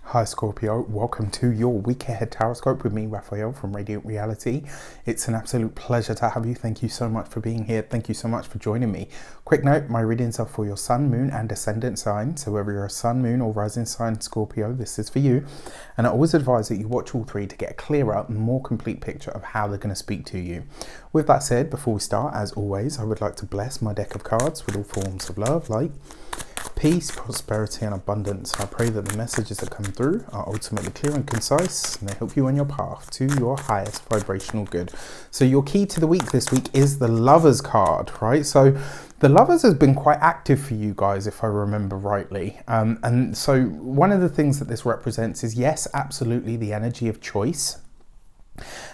Hi Scorpio, welcome to your week ahead tarot with me, Raphael from Radiant Reality. It's an absolute pleasure to have you. Thank you so much for being here. Thank you so much for joining me. Quick note, my readings are for your sun, moon and ascendant sign. So whether you're a sun, moon or rising sign Scorpio, this is for you. And I always advise that you watch all three to get a clearer, more complete picture of how they're going to speak to you. With that said, before we start, as always, I would like to bless my deck of cards with all forms of love, light, peace, prosperity and abundance. I pray that the messages that come through are ultimately clear and concise and they help you on your path to your highest vibrational good. So your key to the week this week is the Lovers card, right? So the Lovers has been quite active for you guys, if I remember rightly. And so one of the things that this represents is, yes, absolutely the energy of choice.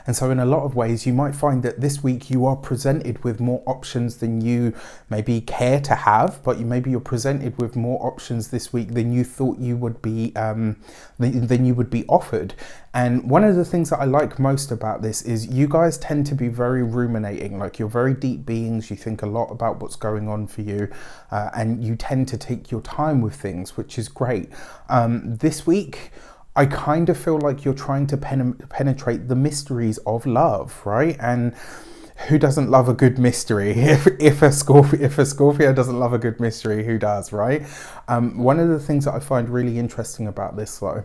And so in a lot of ways, you might find that this week you are presented with more options than you maybe care to have, but you're presented with more options this week than you thought you would be, than you would be offered. And one of the things that I like most about this is you guys tend to be very ruminating, like you're very deep beings. You think a lot about what's going on for you, and you tend to take your time with things, which is great. This week, I kind of feel like you're trying to penetrate the mysteries of love, right? And who doesn't love a good mystery? If a Scorpio doesn't love a good mystery, who does, right? One of the things that I find really interesting about this, though,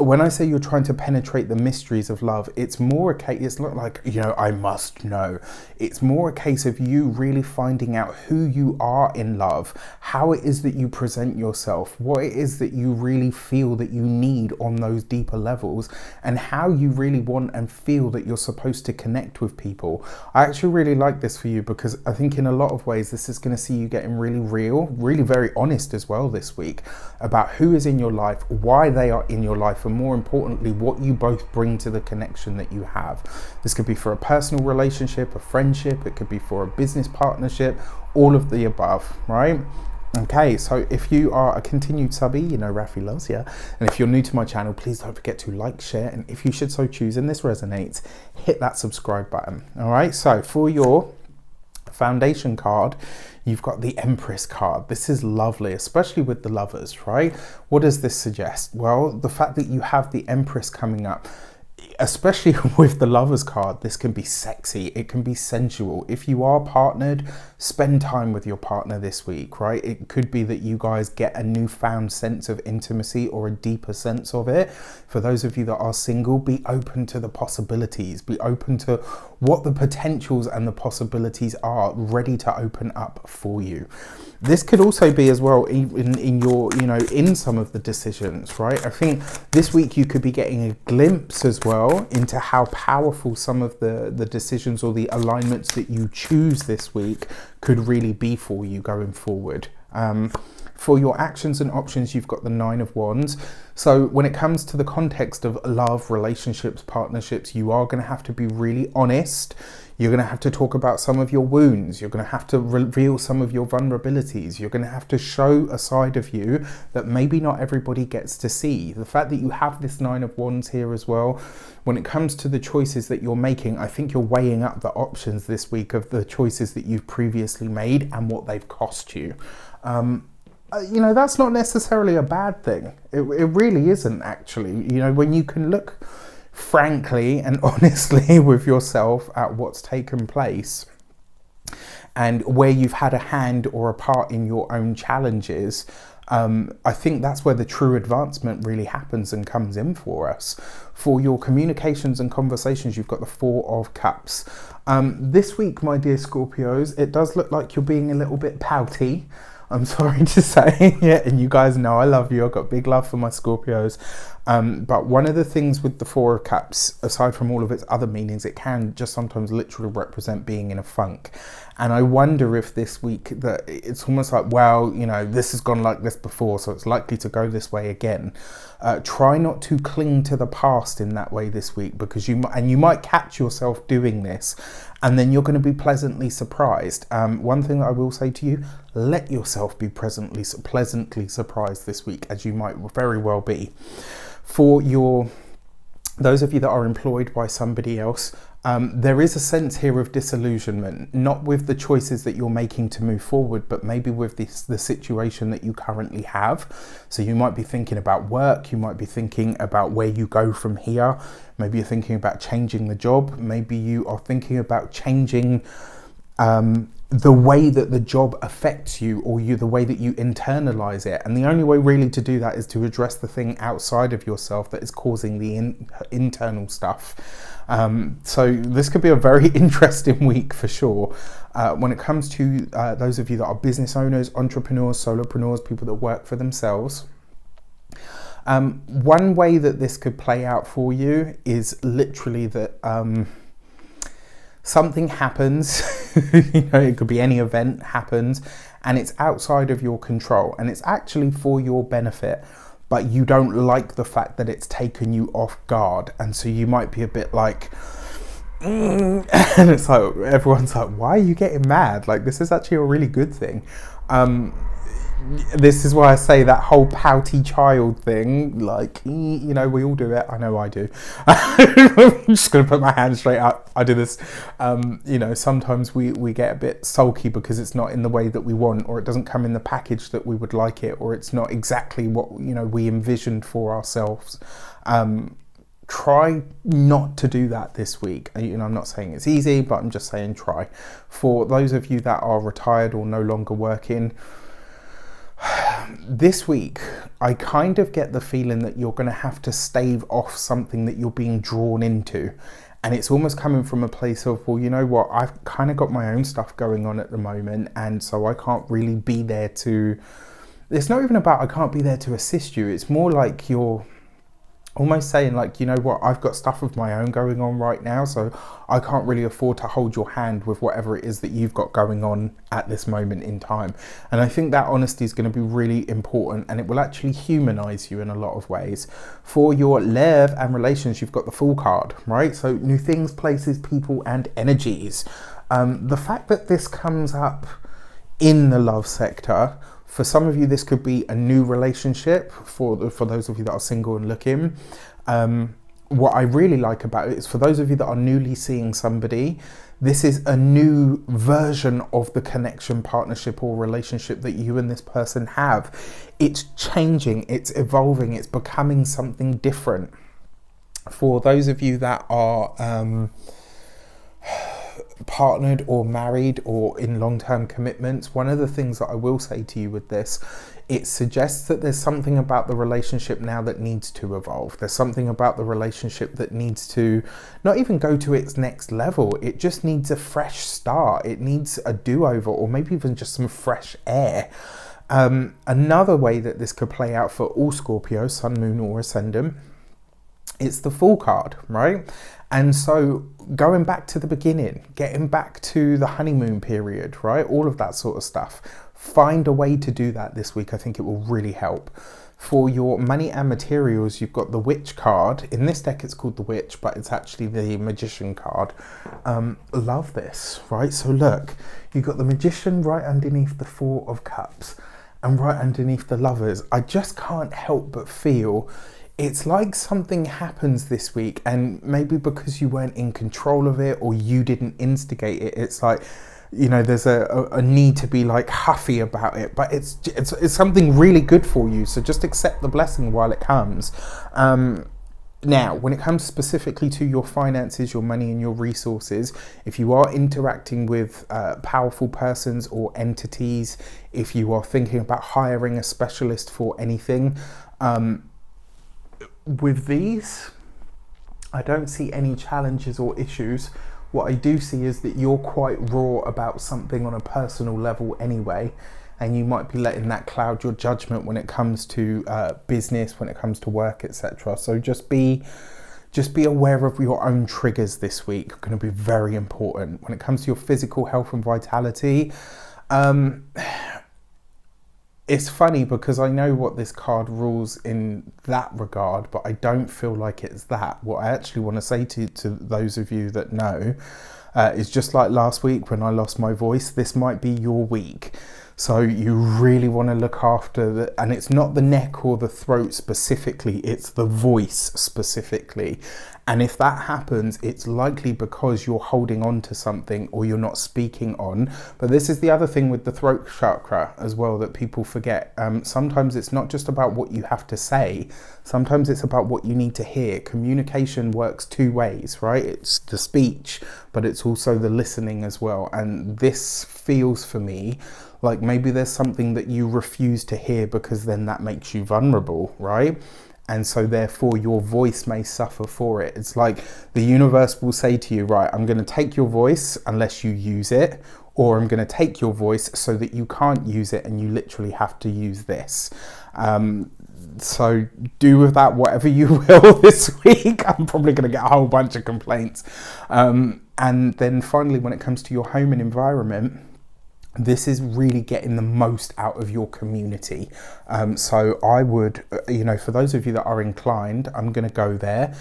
when I say you're trying to penetrate the mysteries of love, it's more a case, it's not like, I must know. It's more a case of you really finding out who you are in love, how it is that you present yourself, what it is that you really feel that you need on those deeper levels, and how you really want and feel that you're supposed to connect with people. I actually really like this for you because I think in a lot of ways, this is going to see you getting really real, really very honest as well this week about who is in your life, why they are in your life, and more importantly, what you both bring to the connection that you have. This could be for a personal relationship, a friendship, it could be for a business partnership, all of the above, right? Okay, so if you are a continued subby, Rafi loves you. And if you're new to my channel, please don't forget to like, share, and if you should so choose and this resonates, hit that subscribe button. All right, so for your foundation card, you've got the Empress card. This is lovely, especially with the Lovers, right? What does this suggest? Well, the fact that you have the Empress coming up, especially with the Lovers card, this can be sexy, it can be sensual. If you are partnered, spend time with your partner this week, right? It could be that you guys get a newfound sense of intimacy or a deeper sense of it. For those of you that are single, be open to the possibilities, be open to what the potentials and the possibilities are ready to open up for you. This could also be as well in your, in some of the decisions, right? I think this week you could be getting a glimpse as well into how powerful some of the decisions or the alignments that you choose this week could really be for you going forward. For your actions and options, you've got the Nine of Wands. So when it comes to the context of love, relationships, partnerships, you are going to have to be really honest. You're going to have to talk about some of your wounds. You're going to have to reveal some of your vulnerabilities. You're going to have to show a side of you that maybe not everybody gets to see. The fact that you have this Nine of Wands here as well, when it comes to the choices that you're making, I think you're weighing up the options this week of the choices that you've previously made and what they've cost you. That's not necessarily a bad thing. It really isn't, actually. When you can look frankly and honestly with yourself at what's taken place and where you've had a hand or a part in your own challenges, I think that's where the true advancement really happens and comes in for us. For your communications and conversations, you've got the Four of Cups. This week, my dear Scorpios, it does look like you're being a little bit pouty. I'm sorry to say, yeah, and you guys know I love you. I've got big love for my Scorpios. But one of the things with the Four of Cups, aside from all of its other meanings, it can just sometimes literally represent being in a funk. And I wonder if this week that it's almost like, well, this has gone like this before, so it's likely to go this way again. Try not to cling to the past in that way this week, because you might catch yourself doing this, and then you're going to be pleasantly surprised. One thing that I will say to you, let yourself be pleasantly surprised this week, as you might very well be. For your Those of you that are employed by somebody else, there is a sense here of disillusionment, not with the choices that you're making to move forward, but maybe with the situation that you currently have. So you might be thinking about work, you might be thinking about where you go from here, maybe you're thinking about changing the job, maybe you are thinking about changing the way that the job affects you, or the way that you internalize it. And the only way really to do that is to address the thing outside of yourself that is causing the internal stuff. So this could be a very interesting week for sure. When it comes to those of you that are business owners, entrepreneurs, solopreneurs, people that work for themselves, one way that this could play out for you is literally that something happens, it could be any event happens, and it's outside of your control, and it's actually for your benefit, but you don't like the fact that it's taken you off guard, and so you might be a bit like, and it's like, everyone's like, why are you getting mad? Like, this is actually a really good thing. This is why I say that whole pouty child thing, like, we all do it. I know I do. I'm just going to put my hand straight up. I do this. Sometimes we get a bit sulky because it's not in the way that we want, or it doesn't come in the package that we would like it, or it's not exactly what, we envisioned for ourselves. Try not to do that this week. I'm not saying it's easy, but I'm just saying try. For those of you that are retired or no longer working, this week, I kind of get the feeling that you're going to have to stave off something that you're being drawn into. And it's almost coming from a place of, well, you know what, I've kind of got my own stuff going on at the moment. And so I can't really be there to, it's not even about I can't be there to assist you. It's more like you're almost saying like, you know what, I've got stuff of my own going on right now, so I can't really afford to hold your hand with whatever it is that you've got going on at this moment in time. And I think that honesty is going to be really important, and it will actually humanize you in a lot of ways. For your love and relations, you've got the Fool card, right? So new things, places, people, and energies. The fact that this comes up in the love sector, for some of you, this could be a new relationship. For those of you that are single and looking, what I really like about it is for those of you that are newly seeing somebody, this is a new version of the connection, partnership, or relationship that you and this person have. It's changing, it's evolving, it's becoming something different. For those of you that are partnered or married or in long-term commitments, one of the things that I will say to you with this, it suggests that there's something about the relationship now that needs to evolve. There's something about the relationship that needs to not even go to its next level. It just needs a fresh start. It needs a do-over, or maybe even just some fresh air. Another way that this could play out for all Scorpio, Sun, Moon, or Ascendant, it's the Fool card, right? And so going back to the beginning, getting back to the honeymoon period, right? All of that sort of stuff. Find a way to do that this week. I think it will really help. For your money and materials, you've got the Witch card. In this deck, it's called the Witch, but it's actually the Magician card. Love this, right? So look, you've got the Magician right underneath the Four of Cups and right underneath the Lovers. I just can't help but feel it's like something happens this week, and maybe because you weren't in control of it or you didn't instigate it, it's like, there's a need to be like huffy about it, but it's something really good for you. So just accept the blessing while it comes. Now, when it comes specifically to your finances, your money and your resources, if you are interacting with powerful persons or entities, if you are thinking about hiring a specialist for anything, with these, I don't see any challenges or issues. What I do see is that you're quite raw about something on a personal level anyway, and you might be letting that cloud your judgment when it comes to business, when it comes to work, etc. So just be aware of your own triggers this week. Going to be very important. When it comes to your physical health and vitality, it's funny because I know what this card rules in that regard, but I don't feel like it's that. What I actually want to say to those of you that know is just like last week when I lost my voice, this might be your week. So you really want to look after and it's not the neck or the throat specifically, it's the voice specifically. And if that happens, it's likely because you're holding on to something or you're not speaking on. But this is the other thing with the throat chakra as well that people forget. Sometimes it's not just about what you have to say. Sometimes it's about what you need to hear. Communication works two ways, right? It's the speech, but it's also the listening as well. And this feels for me like maybe there's something that you refuse to hear because then that makes you vulnerable, right? And so therefore your voice may suffer for it. It's like the universe will say to you, right, I'm going to take your voice unless you use it, or I'm going to take your voice so that you can't use it and you literally have to use this. So do with that whatever you will this week. I'm probably going to get a whole bunch of complaints. And then finally, when it comes to your home and environment, this is really getting the most out of your community. So I would, for those of you that are inclined, I'm going to go there.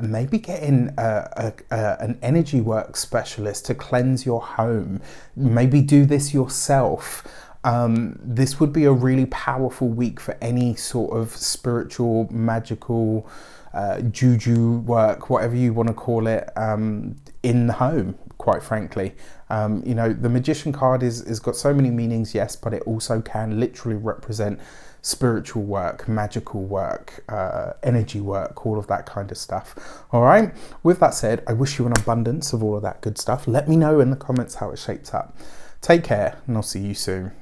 Maybe get in an energy work specialist to cleanse your home. Maybe do this yourself. This would be a really powerful week for any sort of spiritual, magical, juju work, whatever you want to call it, in the home, quite frankly. The Magician card is got so many meanings, yes, but it also can literally represent spiritual work, magical work, energy work, all of that kind of stuff. All right. With that said, I wish you an abundance of all of that good stuff. Let me know in the comments how it shapes up. Take care, and I'll see you soon.